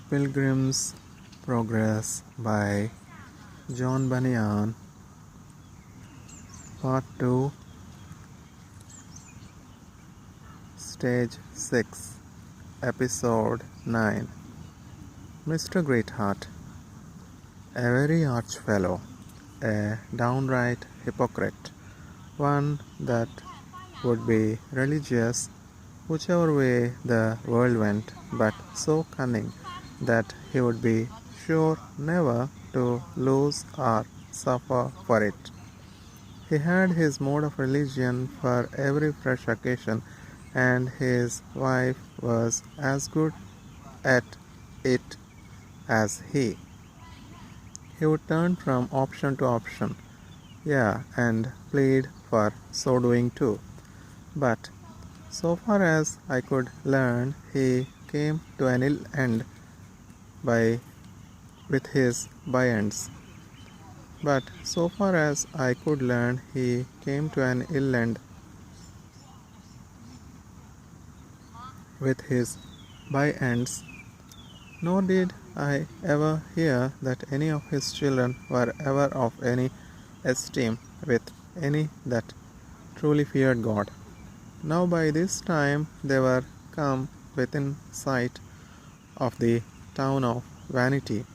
Pilgrim's Progress by John Bunyan, Part 2, Stage 6, Episode 9. Mr. Greatheart, a very arch fellow, a downright hypocrite, one that would be religious whichever way the world went, but so cunning that he would be sure never to lose or suffer for it. He had his mode of religion for every fresh occasion, and his wife was as good at it as he. He would turn from option to option, and plead for so doing too. But so far as I could learn, he came to an ill end with his by-ends. But so far as I could learn, he came to an ill end with his by-ends. Nor did I ever hear that any of his children were ever of any esteem with any that truly feared God. Now by this time they were come within sight of the town of Vanity,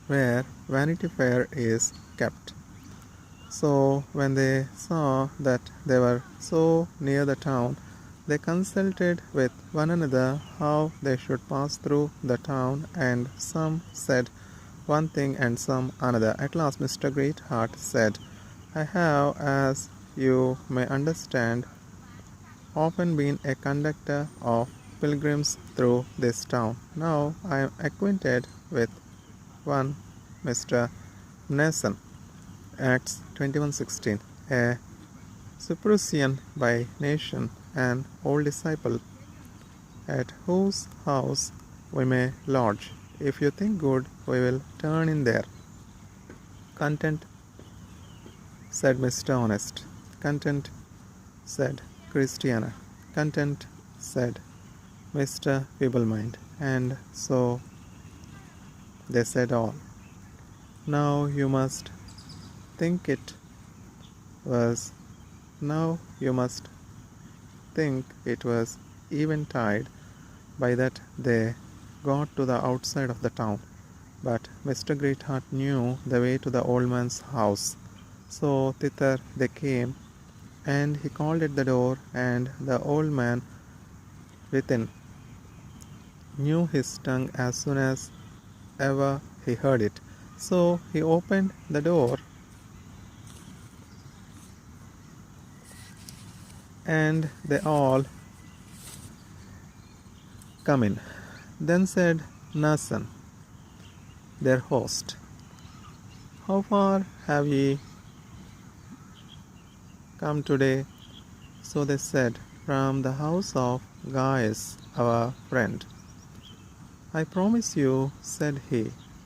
where Vanity Fair is kept. So when they saw that they were so near the town, they consulted with one another how they should pass through the town, and some said one thing and some another. At last Mr. Greatheart said, "I have, as you may understand, often been a conductor of pilgrims through this town. Now I am acquainted with one Mr. Nason, Acts 21:16, a Cyprian by nation, an old disciple, at whose house we may lodge. If you think good, we will turn in there." "Content," said Mr. Honest. "Content," said Christiana. "Content," said Mr. Feeblemind. And so they said all. Now you must think it was eventide by that they got to the outside of the town. But Mr. Greatheart knew the way to the old man's house. So thither they came, and he called at the door, and the old man within knew his tongue as soon as ever he heard it. So he opened the door, and they all come in. Then said Nason, their host, "How far have ye come today?" So they said, "From the house of Gaius, our friend." "I promise you," said he,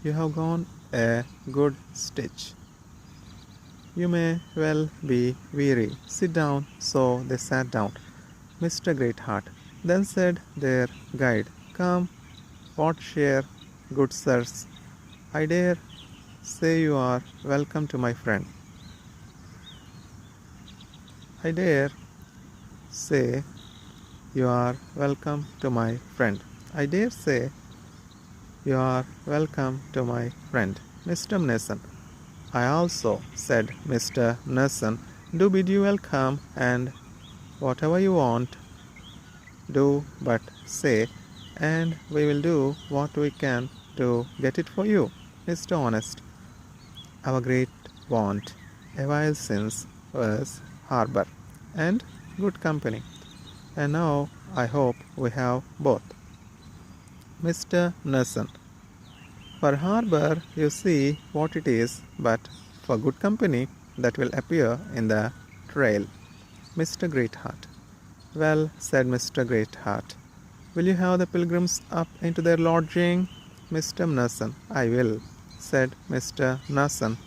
"you have gone a good stitch. You may well be weary. Sit down." So they sat down. Mr. Greatheart then said their guide, "Come, what share, good sirs? I dare say you are welcome to my friend." "I dare say you are welcome to my friend." "I dare say you are welcome to my friend, Mr. Nason." "I also," said Mr. Nason, "do bid you welcome, and whatever you want, do but say, and we will do what we can to get it for you, Mr. Honest. Our great want, a while since, was harbour and good company, and now I hope we have both." Mr. Nason: "For harbour you see what it is, but for good company that will appear in the trail." Mr. Greatheart: "Well," said Mr. Greatheart, "will you have the pilgrims up into their lodging?" Mr. Nason: "I will," said Mr. Nason.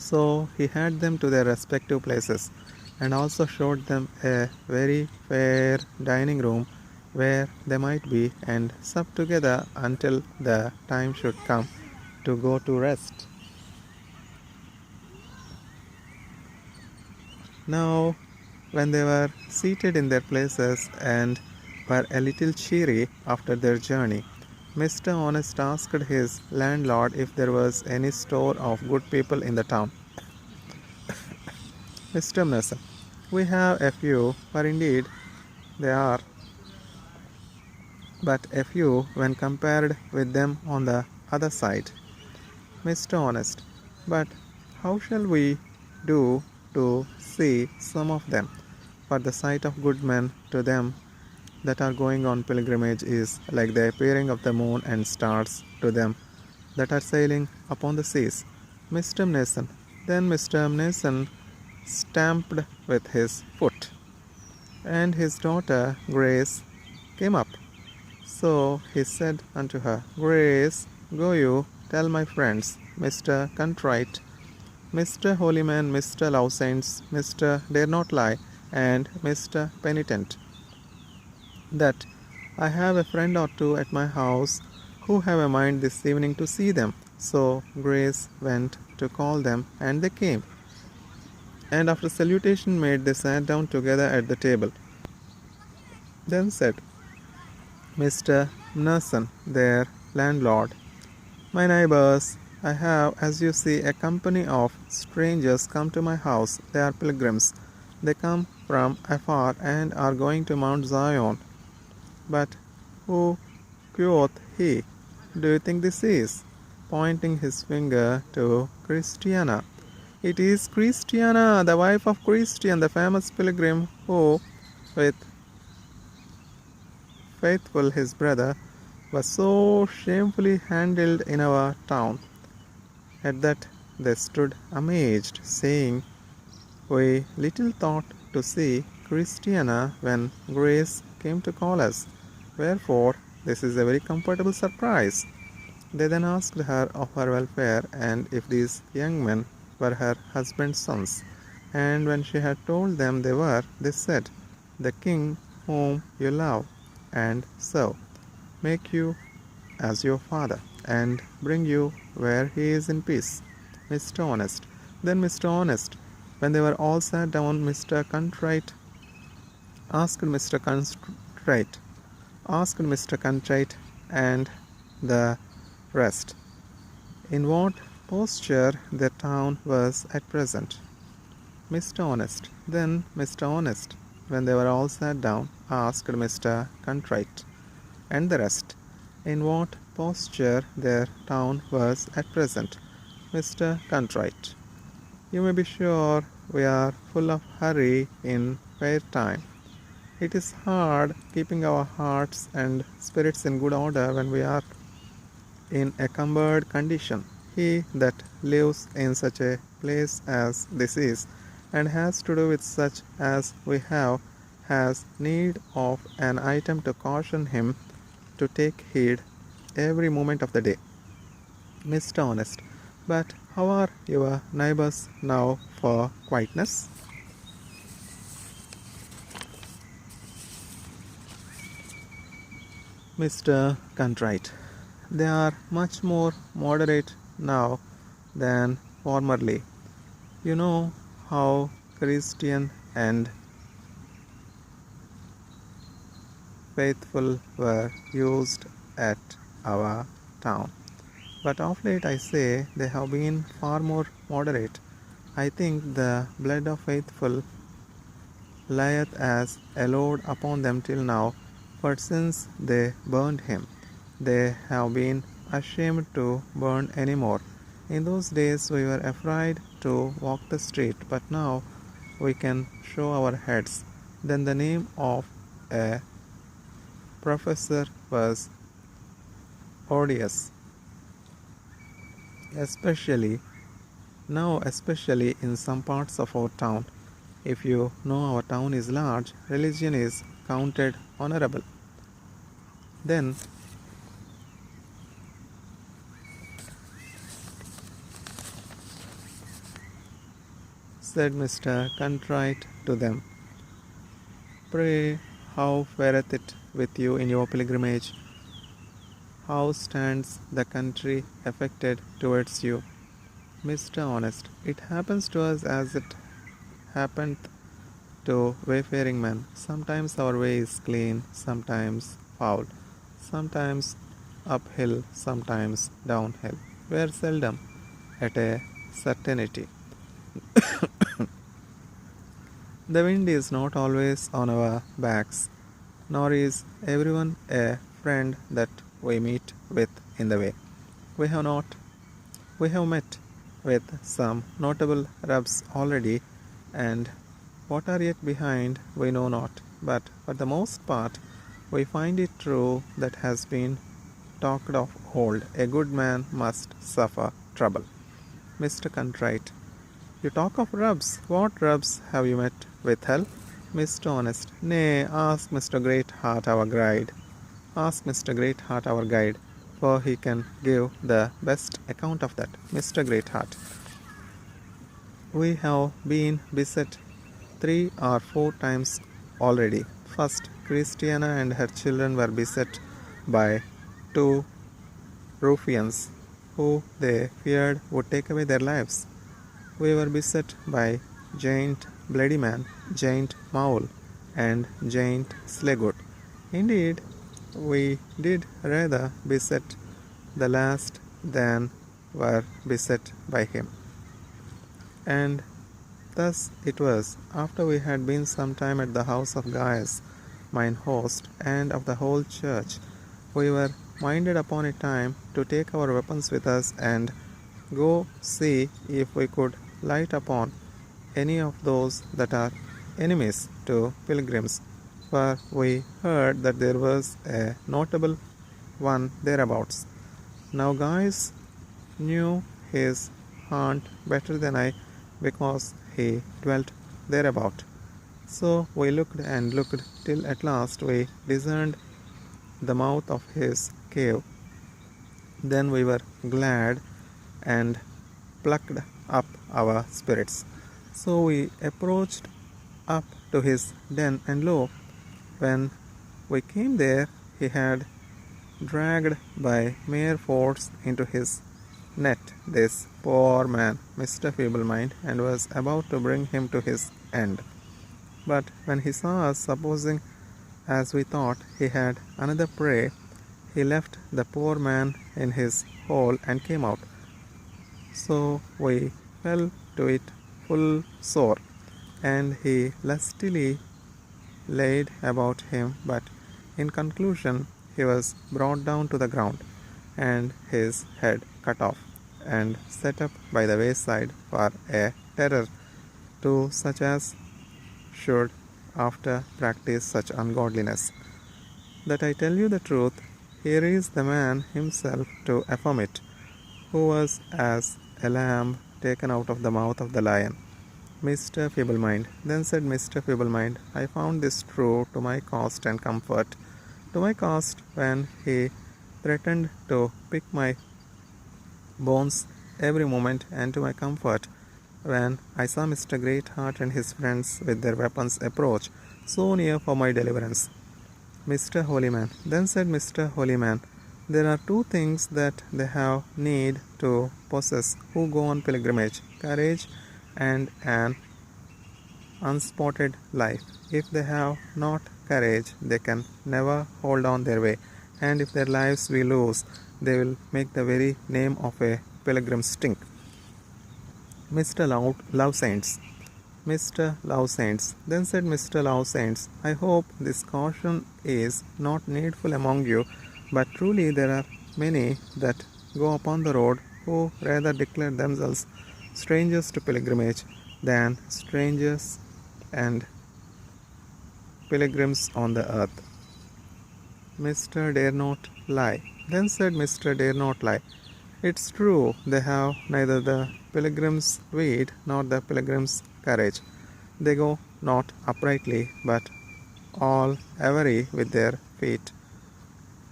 So he had them to their respective places, and also showed them a very fair dining room where they might be and sup together until the time should come to go to rest. Now, when they were seated in their places and were a little cheery after their journey, Mr. Honest asked his landlord if there was any store of good people in the town. Mr. Mason, we have a few, for indeed they are but a few when compared with them on the other side. Mr. Honest, but how shall we do to see some of them? For the sight of good men to them that are going on pilgrimage is like the appearing of the moon and stars to them that are sailing upon the seas. Mr. Mason. Then Mr. Mason stamped with his foot, and his daughter Grace came up. So he said unto her, Grace, go you, tell my friends, Mr. Contrite, Mr. Holyman, Mr. Lowsaints, Mr. Dare Not Lie, and Mr. Penitent, that I have a friend or two at my house who have a mind this evening to see them. So Grace went to call them, and they came. And after salutation made, they sat down together at the table. Then said Mr. Nerson, their landlord, my neighbors, I have, as you see, a company of strangers come to my house. They are pilgrims. They come from afar and are going to Mount Zion. But who, quoth he, do you think this is? Pointing his finger to Christiana. It is Christiana, the wife of Christian, the famous pilgrim who, with Faithful his brother, was so shamefully handled in our town. At that they stood amazed, saying, we little thought to see Christiana when Grace came to call us. Wherefore, this is a very comfortable surprise. They then asked her of her welfare and if these young men were her husband's sons. And when she had told them they were, they said, the king whom you love and serve make you as your father and bring you where he is in peace. Mr. Honest. Then Mr. Honest, when they were all sat down, Mr. Contrite asked Mr. Contrite and the rest in what posture the town was at present. Mr. Honest. Then Mr. Honest, when they were all sat down, asked Mr. Contrite and the rest in what posture their town was at present. Mr. Contrite. You may be sure we are full of hurry in fair time. It is hard keeping our hearts and spirits in good order when we are in a cumbered condition. He that lives in such a place as this is, and has to do with such as we have, has need of an item to caution him to take heed every moment of the day. Mr. Honest. But how are your neighbors now for quietness? Mr. Contrite. They are much more moderate now than formerly. You know how Christian and Faithful were used at our town. But of late I say they have been far more moderate. I think the blood of Faithful lieth as a load upon them till now, for since they burned him, they have been ashamed to burn any more. In those days we were afraid to walk the street, but now we can show our heads. Then the name of a professor was odious, especially in some parts of our town. If you know our town is large, religion is counted honorable. Then said Mr. Contrite to them, pray, how fareth it with you in your pilgrimage? How stands the country affected towards you? Mr. Honest, it happens to us as it happened to wayfaring men. Sometimes our way is clean, sometimes foul, sometimes uphill, sometimes downhill. We are seldom at a certainty. The wind is not always on our backs, nor is everyone a friend that we meet with in the way. We have not We have met with some notable rubs already, and what are yet behind we know not, but for the most part we find it true that has been talked of old, a good man must suffer trouble. Mr. Contrite, you talk of rubs. What rubs have you met with, hell? Mr. Honest, nay, ask Mr. Greatheart our guide. Ask Mr. Greatheart our guide, for he can give the best account of that. Mr. Greatheart, we have been beset 3 or 4 times already. First, Christiana and her children were beset by 2 ruffians who they feared would take away their lives. We were beset by Giant Bloodyman, Giant Maul, and Giant Slegood. Indeed, we did rather beset the last than were beset by him. And thus it was, after we had been some time at the house of Gaius, mine host, and of the whole church, we were minded upon a time to take our weapons with us and go see if we could light upon any of those that are enemies to pilgrims, for we heard that there was a notable one thereabouts. Now Gaius knew his haunt better than I, because he dwelt thereabout. So we looked and looked till at last we discerned the mouth of his cave. Then we were glad and plucked up our spirits. So we approached up to his den, and lo, when we came there, he had dragged by mere force into his net this poor man, Mr. Feeblemind, and was about to bring him to his end. But when he saw us, supposing, as we thought, he had another prey, he left the poor man in his hole and came out. So we fell to it full sore, and he lustily laid about him, but in conclusion he was brought down to the ground, and his head cut off, and set up by the wayside for a terror to such as should after practice such ungodliness. That I tell you the truth, here is the man himself to affirm it, who was as a lamb taken out of the mouth of the lion. Mr. Feeblemind. Then said Mr. Feeblemind, I found this true to my cost and comfort. To my cost, when he threatened to pick my bones every moment, and to my comfort, when I saw Mr. Greatheart and his friends with their weapons approach so near for my deliverance. Mr. Holyman. Then said Mr. Holyman, there are 2 things that they have need to possess who go on pilgrimage, courage and an unspotted life. If they have not courage, they can never hold on their way, and if their lives we lose, they will make the very name of a pilgrim stink. Mr. Love Saints. Mr. Love Saints. Then said Mr. Love Saints, I hope this caution is not needful among you, but truly there are many that go upon the road who rather declare themselves strangers to pilgrimage than strangers and pilgrims on the earth. Mr. Dare Not Lie. Then said Mr. Dare Not Lie, it's true, they have neither the pilgrim's weed nor the pilgrim's courage. They go not uprightly, but all awery with their feet.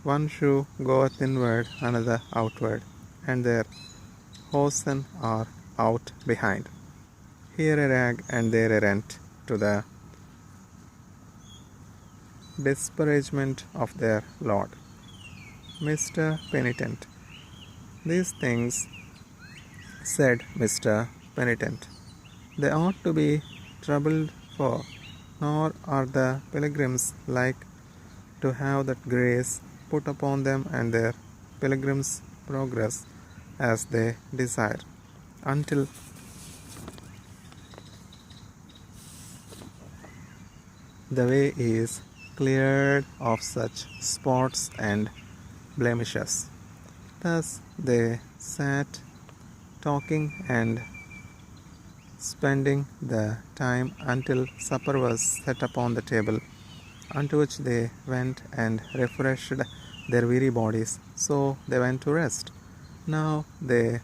One shoe goeth inward, another outward, and their hosen are out behind. Here a rag and there a rent to the disparagement of their Lord. Mr. Penitent. These things, said Mr. Penitent, they ought to be troubled for, nor are the pilgrims like to have that grace put upon them and their pilgrim's progress as they desire, until the way is cleared of such spots and blemishes. Thus they sat talking and spending the time until supper was set upon the table, unto which they went and refreshed their weary bodies. So they went to rest. Now they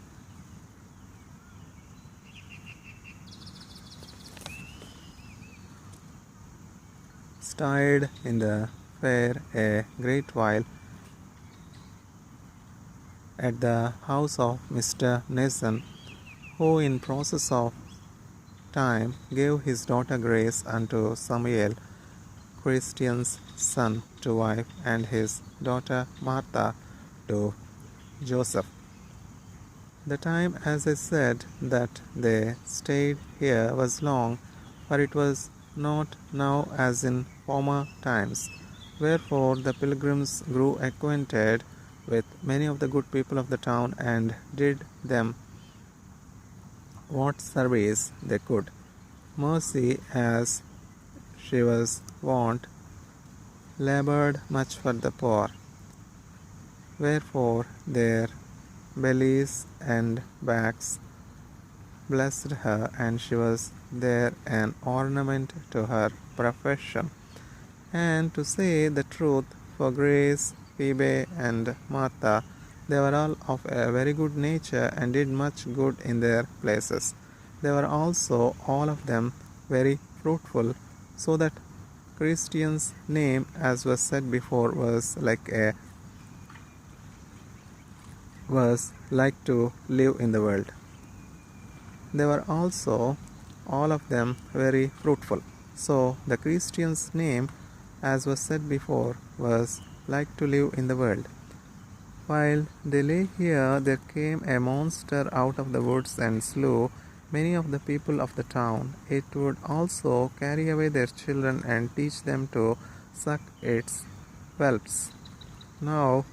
stayed in the fair a great while at the house of Mr. Nason, who in process of time gave his daughter Grace unto Samuel, Christian's son, to wife, and his daughter Martha to Joseph. The time, as I said, that they stayed here was long, for it was not now as in former times. Wherefore the pilgrims grew acquainted with many of the good people of the town, and did them what service they could. Mercy, as she was wont, labored much for the poor. Wherefore their bellies and backs blessed her, and she was there an ornament to her profession. And to say the truth, for Grace, Phoebe, and Martha, they were all of a very good nature, and did much good in their places. They were also all of them very fruitful, so that Christian's name, as was said before, was like to live in the world. They were also all of them very fruitful. So the Christian's name, as was said before, was like to live in the world. While they lay here, there came a monster out of the woods and slew many of the people of the town. It would also carry away their children and teach them to suck its whelps. Now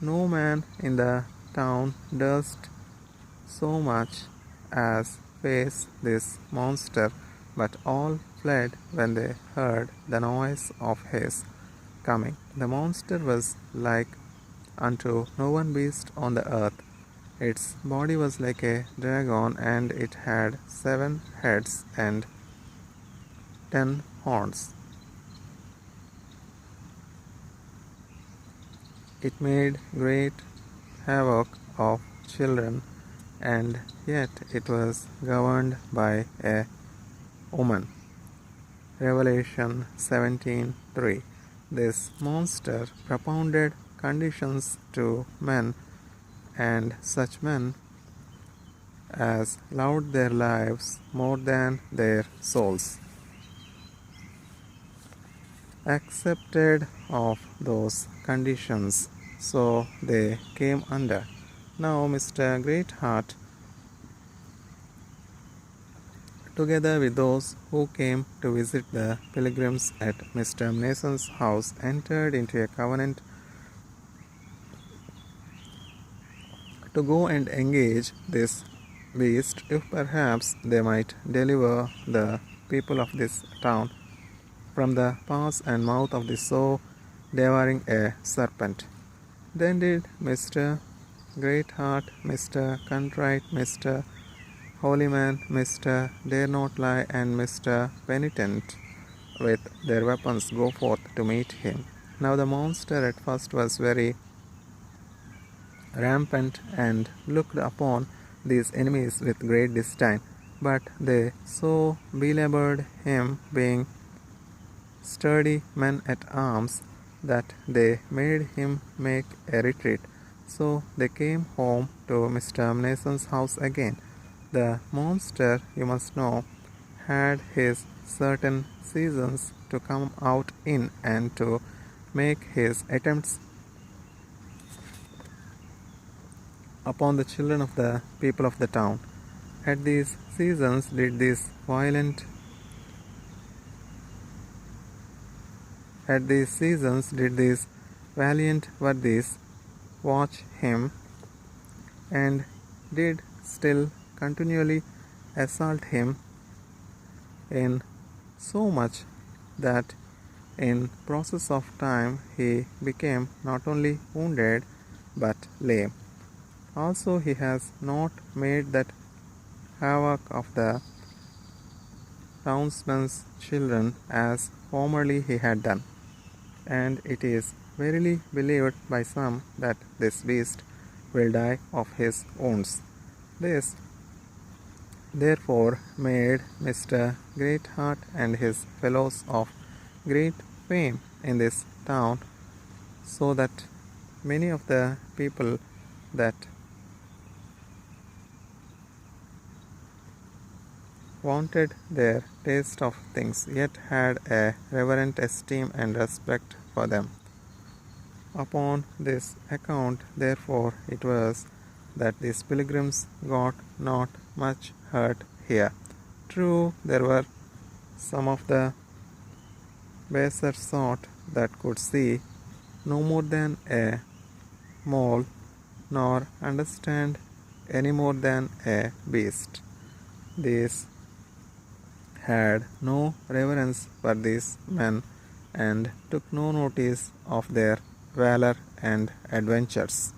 no man in the town durst so much as face this monster, but all fled when they heard the noise of his coming. The monster was like unto no one beast on the earth. Its body was like a dragon, and it had 7 heads and 10 horns. It made great havoc of children, and yet it was governed by a woman. Revelation 17:3. This monster propounded conditions to men, and such men as loved their lives more than their souls accepted of those conditions, so they came under. Now Mr. Greatheart, together with those who came to visit the pilgrims at Mr. Mason's house, entered into a covenant to go and engage this beast, if perhaps they might deliver the people of this town from the paws and mouth of the so devouring a serpent. Then did Mr. Greatheart, Mr. Contrite, Mr. Holyman, Mr. Dare Not Lie, and Mr. Penitent with their weapons go forth to meet him. Now the monster at first was very rampant, and looked upon these enemies with great disdain, but they so belabored him, being sturdy men at arms, that they made him make a retreat. So they came home to Mr. Mason's house again. The monster, you must know, had his certain seasons to come out in and to make his attempts upon the children of the people of the town. At these seasons did these valiant worthies watch him, and did still continually assault him, in so much that in process of time he became not only wounded but lame. Also he has not made that havoc of the townsmen's children as formerly he had done. And it is verily believed by some that this beast will die of his wounds. This therefore made Mr. Greatheart and his fellows of great fame in this town, so that many of the people that wanted their taste of things yet had a reverent esteem and respect for them. Upon this account, therefore, it was that these pilgrims got not much hurt here. True, there were some of the baser sort that could see no more than a mole, nor understand any more than a beast. These had no reverence for these men, and took no notice of their valor and adventures.